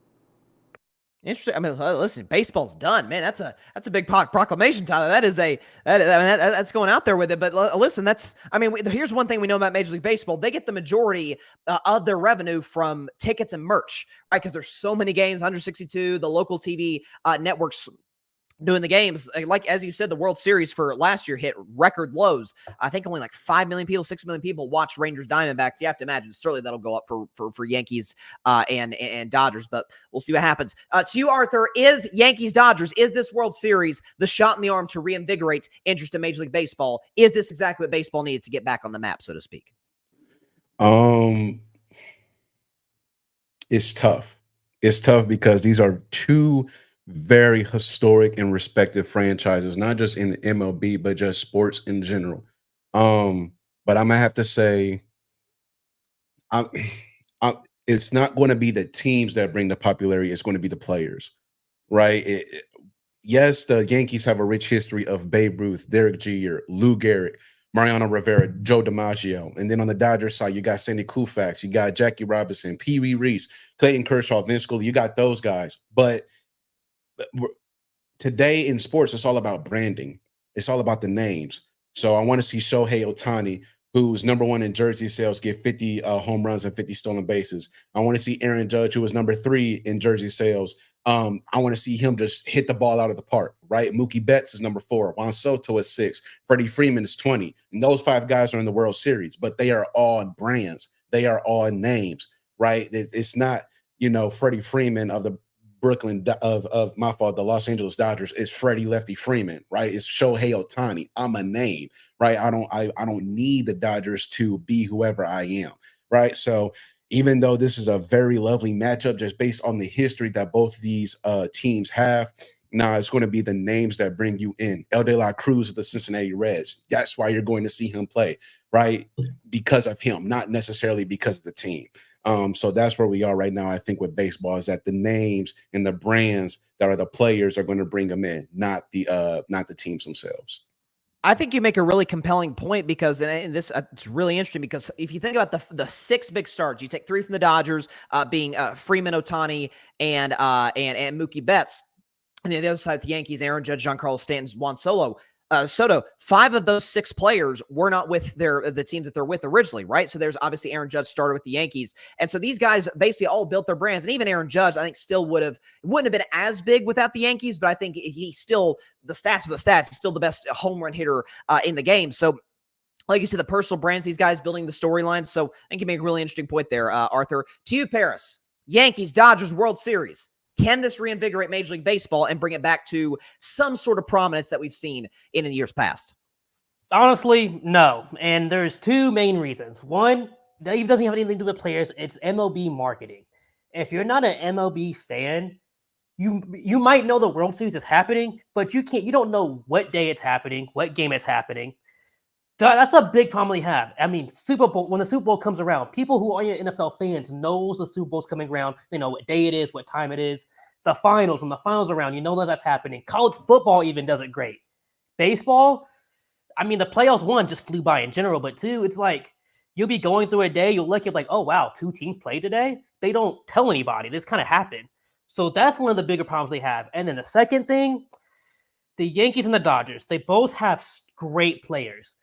Interesting. I mean, listen, baseball's done, man. That's a big proclamation, Tyler. That's going out there with it. But listen, here's one thing we know about Major League Baseball: they get the majority of their revenue from tickets and merch, right? Because there's so many games, 162. The local TV networks doing the games, like as you said, the World Series for last year hit record lows. I think only like 5 million people, 6 million people watch Rangers Diamondbacks. You have to imagine certainly that'll go up for Yankees and Dodgers, but we'll see what happens. To you, Arthur, is Yankees Dodgers, is this World Series the shot in the arm to reinvigorate interest in Major League Baseball? Is this exactly what baseball needed to get back on the map, so to speak? It's tough. It's tough because these are 2 very historic and respected franchises, not just in the MLB, but just sports in general. But I'm gonna have to say, it's not going to be the teams that bring the popularity. It's going to be the players, right? Yes, the Yankees have a rich history of Babe Ruth, Derek Jeter, Lou Gehrig, Mariano Rivera, Joe DiMaggio. And then on the Dodgers side, you got Sandy Koufax, you got Jackie Robinson, Pee Wee Reese, Clayton Kershaw, Vince Scully. You got those guys. But today in sports, it's all about branding. It's all about the names. So I want to see Shohei Ohtani, who's number 1 in jersey sales, get 50 home runs and 50 stolen bases. I want to see Aaron Judge, who was number 3 in jersey sales. I want to see him just hit the ball out of the park, right? Mookie Betts is number 4. Juan Soto is 6. Freddie Freeman is 20. And those 5 guys are in the World Series, but they are all brands. They are all names, right? It's not, Freddie Freeman of the the Los Angeles Dodgers is Freddie Lefty Freeman, right? It's Shohei Ohtani. I'm a name, right? I don't need the Dodgers to be whoever I am, right? So even though this is a very lovely matchup, just based on the history that both of these teams have, it's going to be the names that bring you in. El De La Cruz of the Cincinnati Reds. That's why you're going to see him play, right? Because of him, not necessarily because of the team. So that's where we are right now, I think, with baseball, is that the names and the brands that are the players are going to bring them in, not the teams themselves. I think you make a really compelling point because, and this it's really interesting because if you think about the six big starts, you take three from the Dodgers, being Freeman, Ohtani, and Mookie Betts, and then the other side, the Yankees, Aaron Judge, Giancarlo Stanton, Juan Soto. Five of those six players were not with the teams that they're with originally, right? So there's obviously Aaron Judge started with the Yankees, and so these guys basically all built their brands. And even Aaron Judge, I think, still wouldn't have been as big without the Yankees, but I think he still, the stats are the stats. He's still the best home run hitter in the game. So, like you said, the personal brands, these guys building the storyline. So I think you make a really interesting point there, Arthur. To you, Paris, Yankees, Dodgers, World Series. Can this reinvigorate Major League Baseball and bring it back to some sort of prominence that we've seen in years past? Honestly, no. And there's two main reasons. One, that even doesn't have anything to do with players. It's MLB marketing. If you're not an MLB fan, you might know the World Series is happening, but you don't know what day it's happening, what game it's happening. That's a big problem we have. I mean, Super Bowl, when the Super Bowl comes around, people who aren't NFL fans knows the Super Bowl's coming around. They know what day it is, what time it is. The finals, when the finals around, you know that's happening. College football even does it great. Baseball, I mean, the playoffs, one, just flew by in general, but two, it's like you'll be going through a day, you'll look at like, oh, wow, two teams played today? They don't tell anybody. This kind of happened. So that's one of the bigger problems they have. And then the second thing, the Yankees and the Dodgers, they both have great players.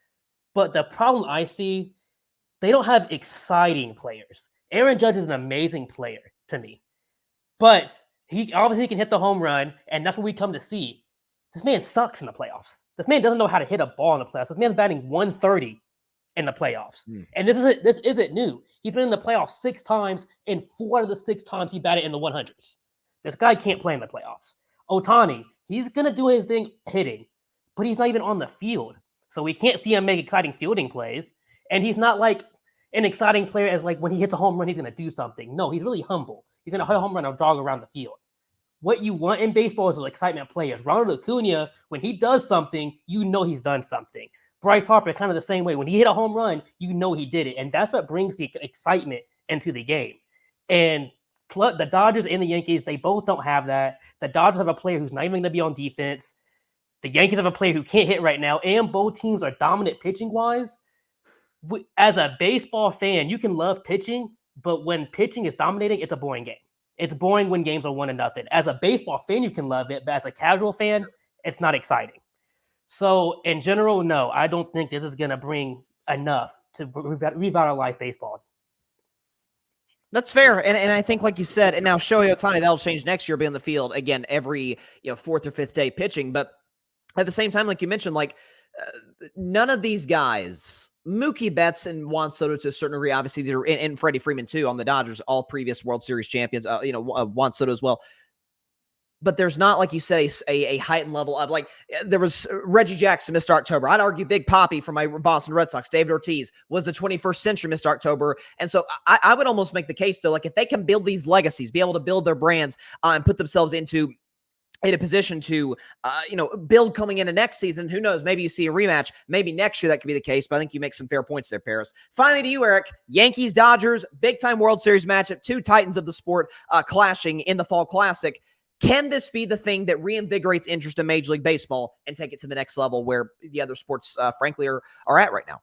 But the problem I see, they don't have exciting players. Aaron Judge is an amazing player to me. But he obviously can hit the home run, and that's what we come to see. This man sucks in the playoffs. This man doesn't know how to hit a ball in the playoffs. This man's batting 130 in the playoffs. And this isn't new. He's been in the playoffs 6 times, and 4 out of the 6 times he batted in the 100s. This guy can't play in the playoffs. Ohtani, he's going to do his thing hitting, but he's not even on the field. So we can't see him make exciting fielding plays. And he's not like an exciting player as like when he hits a home run, he's going to do something. No, he's really humble. He's going to hit a home run or jog around the field. What you want in baseball is excitement players. Ronald Acuna, when he does something, you know he's done something. Bryce Harper, kind of the same way. When he hit a home run, you know he did it. And that's what brings the excitement into the game. And the Dodgers and the Yankees, they both don't have that. The Dodgers have a player who's not even going to be on defense. The Yankees have a player who can't hit right now, and both teams are dominant pitching-wise. As a baseball fan, you can love pitching, but when pitching is dominating, it's a boring game. It's boring when games are 1-0. As a baseball fan, you can love it, but as a casual fan, it's not exciting. So, in general, no, I don't think this is going to bring enough to revitalize baseball. That's fair, and I think, like you said, and now Shohei Ohtani, that'll change next year, be on the field again every 4th or 5th day pitching, but at the same time, like you mentioned, like none of these guys, Mookie Betts and Juan Soto to a certain degree, obviously, and Freddie Freeman too on the Dodgers, all previous World Series champions. Juan Soto as well. But there's not, like you say, a heightened level of like there was Reggie Jackson, Mr. October. I'd argue Big Papi from my Boston Red Sox, David Ortiz was the 21st century Mr. October. And so I would almost make the case though, like if they can build these legacies, be able to build their brands and put themselves in a position to, build coming into next season. Who knows? Maybe you see a rematch. Maybe next year that could be the case, but I think you make some fair points there, Paris. Finally to you, Erik. Yankees, Dodgers, big-time World Series matchup. 2 titans of the sport clashing in the Fall Classic. Can this be the thing that reinvigorates interest in Major League Baseball and take it to the next level where the other sports, frankly, are at right now?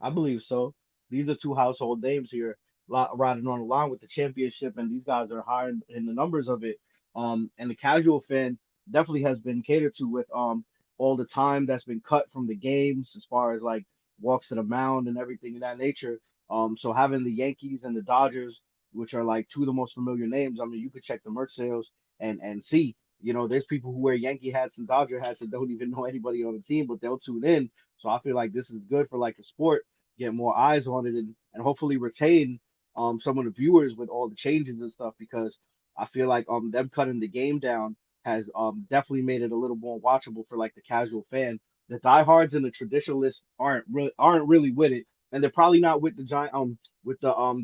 I believe so. These are 2 household names here riding on the line with the championship, and these guys are high in the numbers of it. And the casual fan definitely has been catered to with all the time that's been cut from the games as far as like walks to the mound and everything of that nature. So having the Yankees and the Dodgers, which are like 2 of the most familiar names, I mean, you could check the merch sales and see, there's people who wear Yankee hats and Dodger hats and don't even know anybody on the team, but they'll tune in. So I feel like this is good for like a sport, get more eyes on it and hopefully retain some of the viewers with all the changes and stuff, because I feel like them cutting the game down has definitely made it a little more watchable for like the casual fan. The diehards and the traditionalists aren't really with it, and they're probably not with the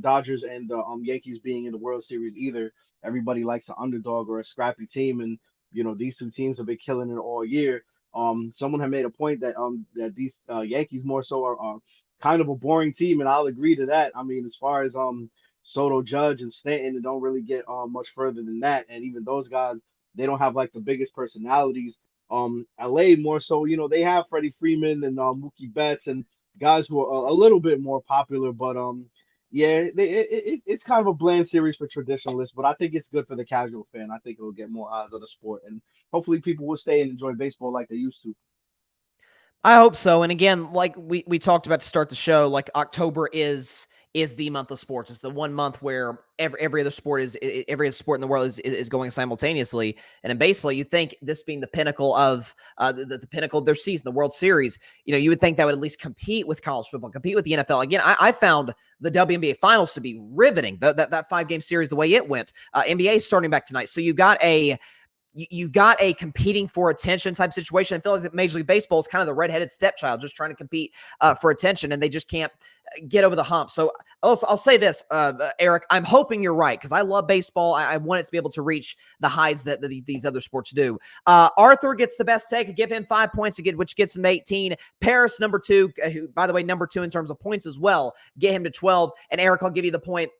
Dodgers and the Yankees being in the World Series either. Everybody likes an underdog or a scrappy team, and these 2 teams have been killing it all year. Someone had made a point that that these Yankees more so are kind of a boring team, and I'll agree to that. I mean, as far as Soto, Judge, and Stanton, and don't really get much further than that. And even those guys, they don't have like the biggest personalities LA more so, they have Freddie Freeman and Mookie Betts and guys who are a little bit more popular, but yeah, it's kind of a bland series for traditionalists, but I think it's good for the casual fan. I think it will get more eyes on the sport, and hopefully people will stay and enjoy baseball like they used to. I hope so. And again, like we talked about to start the show, like October is the month of sports. It's the one month where every other sport in the world is going simultaneously. And in baseball, you think this being the pinnacle of the pinnacle of their season, the World Series, you would think that would at least compete with college football, compete with the NFL. Again, I found the WNBA finals to be riveting. That 5-game series, the way it went. NBA is starting back tonight, so you've got a competing for attention type situation. I feel like Major League Baseball is kind of the redheaded stepchild, just trying to compete for attention, and they just can't get over the hump. So I'll say this, Erik, I'm hoping you're right, because I love baseball. I want it to be able to reach the highs that these other sports do. Arthur gets the best take. Give him 5 points, which gets him 18. Paris, number 2, who, by the way, number 2 in terms of points as well, get him to 12. And Erik, I'll give you the point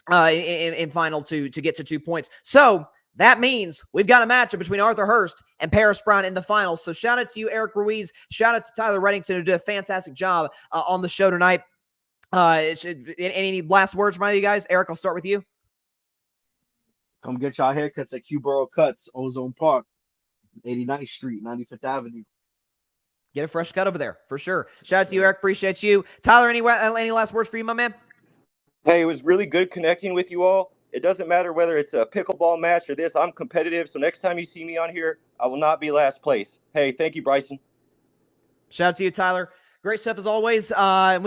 in final to get to 2 points. So that means we've got a matchup between Arthur Hurst and Paris Brown in the finals. So shout out to you, Erik Ruiz. Shout out to Tyler Redington, who did a fantastic job on the show tonight. Any last words from either of you guys? Erik, I'll start with you. Come get y'all haircuts at Q Borough Cuts, Ozone Park, 89th Street, 95th Avenue. Get a fresh cut over there, for sure. Shout out to you, Erik. Appreciate you. Tyler, any last words for you, my man? Hey, it was really good connecting with you all. It doesn't matter whether it's a pickleball match or this. I'm competitive, so next time you see me on here, I will not be last place. Hey, thank you, Bryson. Shout out to you, Tyler. Great stuff as always. We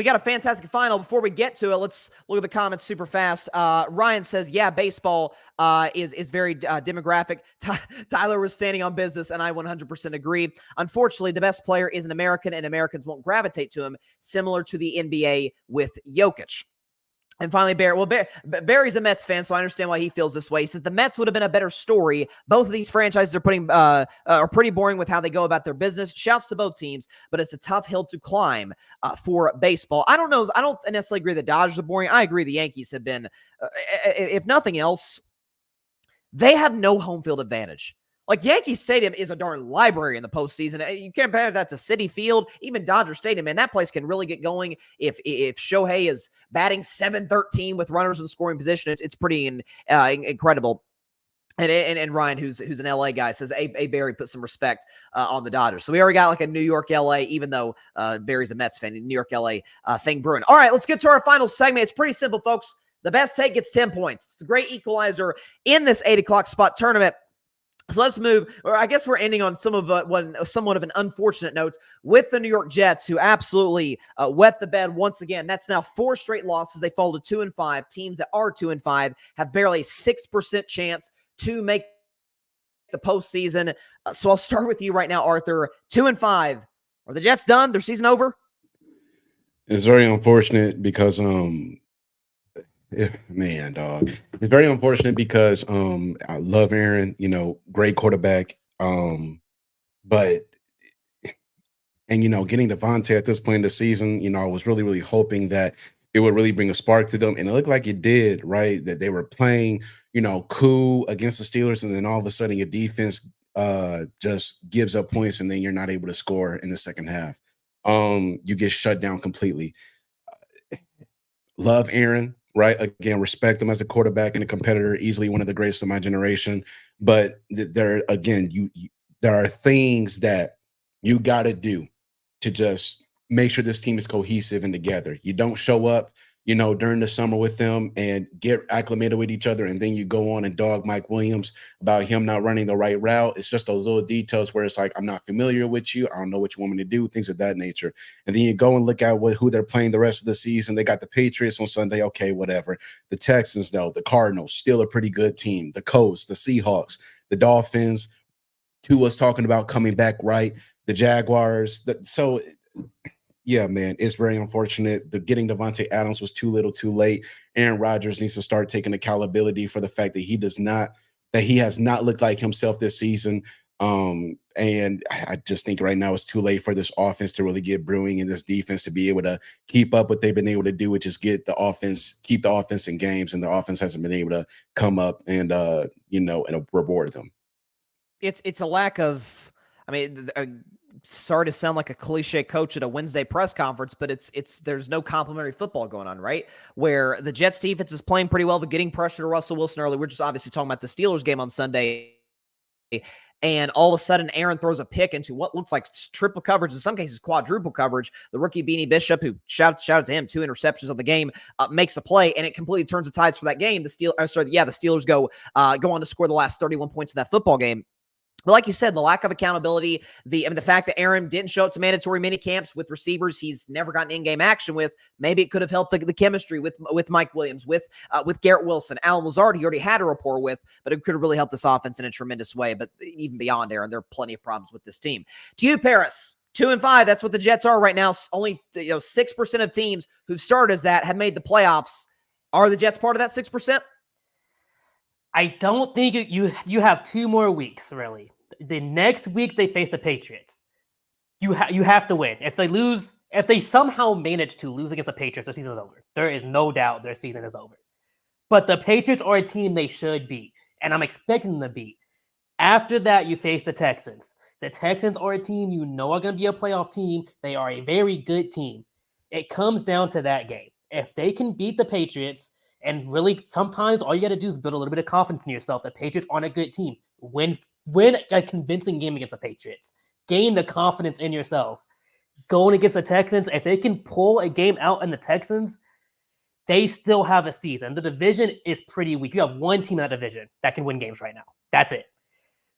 got a fantastic final. Before we get to it, let's look at the comments super fast. Ryan says, yeah, baseball is very demographic. Tyler was standing on business, and I 100% agree. Unfortunately, the best player is an American, and Americans won't gravitate to him, similar to the NBA with Jokic. And finally, Barry. Well, Barry's a Mets fan, so I understand why he feels this way. He says the Mets would have been a better story. Both of these franchises are pretty boring with how they go about their business. Shouts to both teams, but it's a tough hill to climb for baseball. I don't know. I don't necessarily agree the Dodgers are boring. I agree the Yankees have been, if nothing else, they have no home field advantage. Like, Yankee Stadium is a darn library in the postseason. You can't compare that to Citi Field, even Dodger Stadium, man. That place can really get going if Shohei is batting .713 with runners in scoring position. It's pretty incredible. And Ryan, who's an LA guy, says, A Barry put some respect on the Dodgers. So we already got like a New York, LA, even though Barry's a Mets fan, New York, LA thing brewing. All right, let's get to our final segment. It's pretty simple, folks. The best take gets 10 points. It's the great equalizer in this 8 o'clock spot tournament. So let's move, or I guess we're ending on somewhat of an unfortunate note with the New York Jets, who absolutely wet the bed once again. That's now 4 straight losses. They fall to 2-5. Teams that are 2-5 have barely a 6% chance to make the postseason. So I'll start with you right now, Arthur. 2-5. Are the Jets done? Their season over? It's very unfortunate because man, dog. It's very unfortunate because I love Aaron, great quarterback. But getting Devontae at this point in the season, I was really, really hoping that it would really bring a spark to them. And it looked like it did, right? That they were playing, cool against the Steelers, and then all of a sudden your defense just gives up points, and then you're not able to score in the second half. You get shut down completely. Love Aaron. Right. Again, respect him as a quarterback and a competitor, easily one of the greatest of my generation. But there are things that you got to do to just make sure this team is cohesive and together. You don't show up, during the summer with them and get acclimated with each other, and then you go on and dog Mike Williams about him not running the right route. It's just those little details where it's like, I'm not familiar with you. I don't know what you want me to do, things of that nature. And then you go and look at who they're playing the rest of the season. They got the Patriots on Sunday. Okay, whatever. The Texans, though, the Cardinals, still a pretty good team. The Colts, the Seahawks, the Dolphins, Tua's talking about coming back, right? The Jaguars. Yeah, man, it's very unfortunate. Getting Devontae Adams was too little, too late. Aaron Rodgers needs to start taking accountability for the fact that he has not looked like himself this season. And I just think right now it's too late for this offense to really get brewing, and this defense to be able to keep up what they've been able to do, which is keep the offense in games, and the offense hasn't been able to come up and reward them. It's a lack of I mean, sorry to sound like a cliche coach at a Wednesday press conference, but there's no complimentary football going on, right? Where the Jets defense is playing pretty well. They're getting pressure to Russell Wilson early. We're just obviously talking about the Steelers game on Sunday. And all of a sudden, Aaron throws a pick into what looks like triple coverage, in some cases quadruple coverage. The rookie Beanie Bishop, who shouts to him, 2 interceptions of the game, makes a play, and it completely turns the tides for that game. The Steelers go on to score the last 31 points of that football game. But like you said, the lack of accountability, the fact that Aaron didn't show up to mandatory mini camps with receivers he's never gotten in-game action with, maybe it could have helped the chemistry with Mike Williams, with Garrett Wilson, Alan Lazard, he already had a rapport with, but it could have really helped this offense in a tremendous way. But even beyond Aaron, there are plenty of problems with this team. To you, Paris, 2-5. That's what the Jets are right now. Only 6% of teams who started as that have made the playoffs. Are the Jets part of that 6%? I don't think you have 2 more weeks, really. The next week they face the Patriots. You have to win. If they somehow manage to lose against the Patriots, their season is over. There is no doubt their season is over. But the Patriots are a team they should beat, and I'm expecting them to beat. After that, you face the Texans. The Texans are a team you know are going to be a playoff team. They are a very good team. It comes down to that game. If they can beat the Patriots, and really, sometimes all you got to do is build a little bit of confidence in yourself. The Patriots aren't a good team. Win a convincing game against the Patriots. Gain the confidence in yourself. Going against the Texans, if they can pull a game out in the Texans, they still have a season. The division is pretty weak. You have one team in that division that can win games right now. That's it.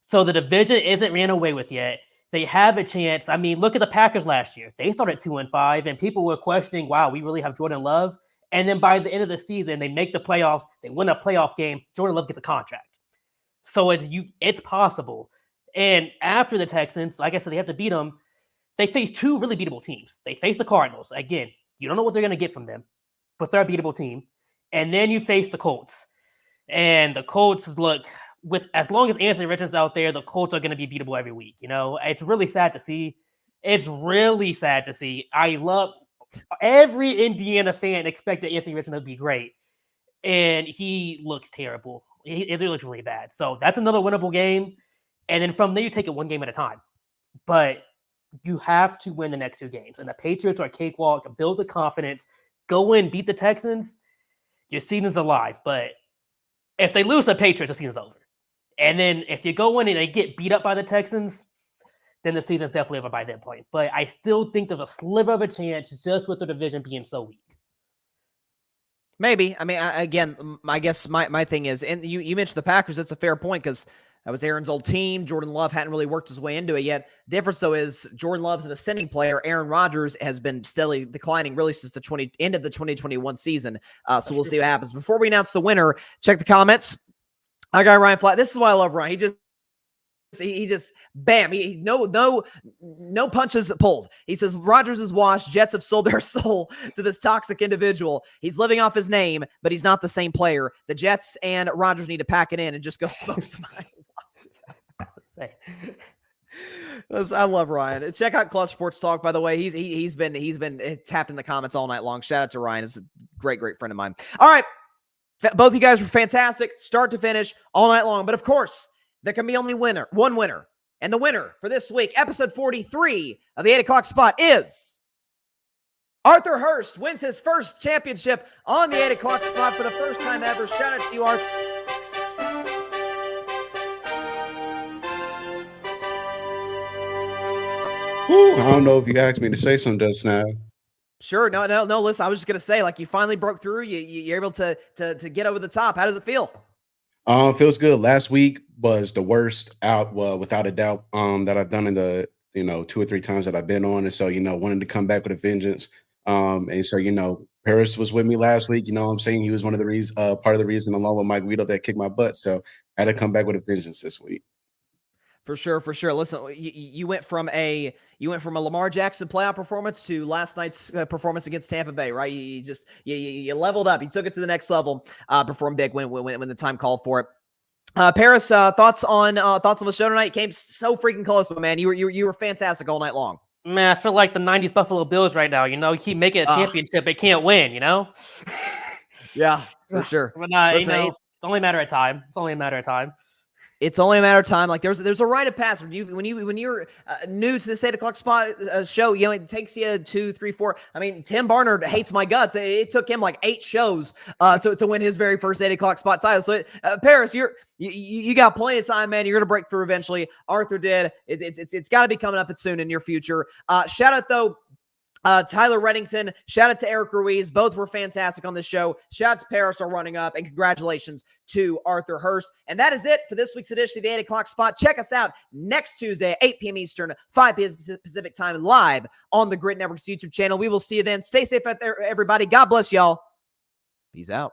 So the division isn't ran away with yet. They have a chance. I mean, look at the Packers last year. They started 2-5, and people were questioning, wow, we really have Jordan Love? And then by the end of the season, they make the playoffs. They win a playoff game. Jordan Love gets a contract. So it's possible. And after the Texans, like I said, they have to beat them. They face 2 really beatable teams. They face the Cardinals. Again, you don't know what they're going to get from them, but they're a beatable team. And then you face the Colts. And the Colts, look, as long as Anthony Richardson's out there, the Colts are going to be beatable every week. It's really sad to see. It's really sad to see. I love every Indiana fan expected Anthony Richardson to be great, and he looks terrible. It looks really bad. So that's another winnable game, and then from there you take it one game at a time. But you have to win the next 2 games, and the Patriots are a cakewalk. Build the confidence, go in, beat the Texans. Your season's alive. But if they lose the Patriots, the season's over. And then if you go in and they get beat up by the Texans, then the season's definitely over by that point. But I still think there's a sliver of a chance just with the division being so weak. Maybe. I mean, I guess my thing is, and you mentioned the Packers. That's a fair point because that was Aaron's old team. Jordan Love hadn't really worked his way into it yet. The difference, though, is Jordan Love's an ascending player. Aaron Rodgers has been steadily declining really since the end of the 2021 season. So we'll see what happens. Before we announce the winner, check the comments. I got Ryan Flat. This is why I love Ryan. He just bam. He no punches pulled. He says Rodgers is washed. Jets have sold their soul to this toxic individual. He's living off his name, but he's not the same player. The Jets and Rodgers need to pack it in and just go smoke somebody. I love Ryan. Check out Clutch Sports Talk, by the way. He's been tapped in the comments all night long. Shout out to Ryan. It's a great friend of mine. All right. Both of you guys were fantastic, start to finish, all night long. But of course, there can be only one winner. And the winner for this week, episode 43 of the 8 o'clock spot is Arthur Hurst. Wins his first championship on the 8 o'clock spot for the first time ever. Shout out to you, Arthur. I don't know if you asked me to say something just now. Sure. No. Listen, I was just gonna say, like, you finally broke through. You're able to get over the top. How does it feel? Feels good. Last week was the worst out, without a doubt, that I've done in the 2 or 3 times that I've been on, and so wanted to come back with a vengeance. And so Paris was with me last week. I'm saying he was one of the reasons, part of the reason, along with Mike Guido, that kicked my butt. So I had to come back with a vengeance this week. For sure. Listen, you went from a Lamar Jackson playoff performance to last night's performance against Tampa Bay, right? You leveled up. You took it to the next level. Performed big when the time called for it. Paris, thoughts on the show tonight? You came so freaking close, but man, you were fantastic all night long. Man, I feel like the '90s Buffalo Bills right now. You keep making a championship, it can't win. Yeah, for sure. But it's only a matter of time. It's only a matter of time. Like there's a rite of passage when you're new to this 8 o'clock spot show. You know, it takes you 2, 3, 4. I mean, Tim Barnard hates my guts. It took him like 8 shows to win his very first 8 o'clock spot title. So Paris, you got plenty of time, man. You're gonna break through eventually. Arthur did. It's got to be coming up soon in your future. Shout out though. Tyler Redington, shout out to Erik Ruiz. Both were fantastic on this show. Shout out to Paris on running up, and congratulations to Arthur Hurst. And that is it for this week's edition of the 8 o'clock spot. Check us out next Tuesday, 8 p.m. Eastern, 5 p.m. Pacific time, live on the Gryd Network's YouTube channel. We will see you then. Stay safe out there, everybody. God bless y'all. Peace out.